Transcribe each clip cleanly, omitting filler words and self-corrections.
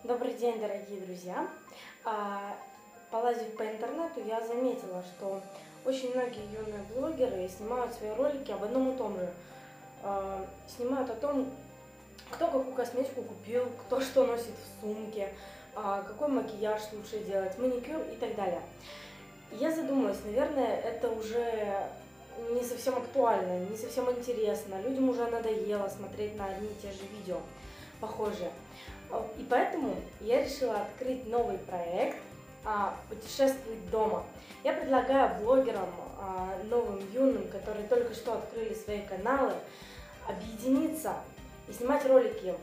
Добрый день, дорогие друзья! Полазив по интернету, я заметила, что очень многие юные блогеры снимают свои ролики об одном и том же. Снимают о том, кто какую косметику купил, кто что носит в сумке, какой макияж лучше делать, маникюр и так далее. Я задумалась, наверное, это уже не совсем актуально, не совсем интересно. Людям уже надоело смотреть на одни и те же видео похожие. И поэтому я решила открыть новый проект «Путешествовать дома». Я предлагаю блогерам, новым юным, которые только что открыли свои каналы, объединиться и снимать ролики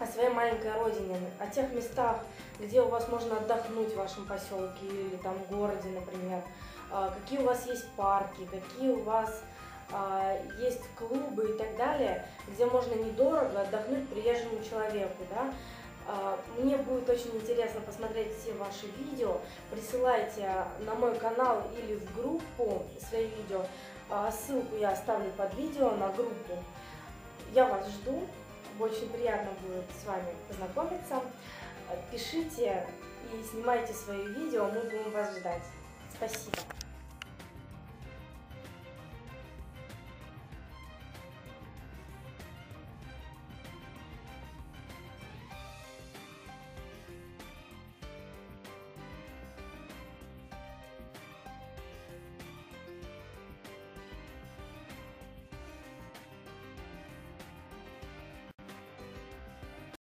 о своей маленькой родине, о тех местах, где у вас можно отдохнуть в вашем поселке или там городе, например, какие у вас есть парки, какие у вас есть клубы и так далее, где можно недорого отдохнуть приезжему человеку, да? Мне будет очень интересно посмотреть все ваши видео. Присылайте на мой канал или в группу свои видео. Ссылку я оставлю под видео на группу. Я вас жду. Очень приятно будет с вами познакомиться. Пишите и снимайте свои видео, мы будем вас ждать. Спасибо.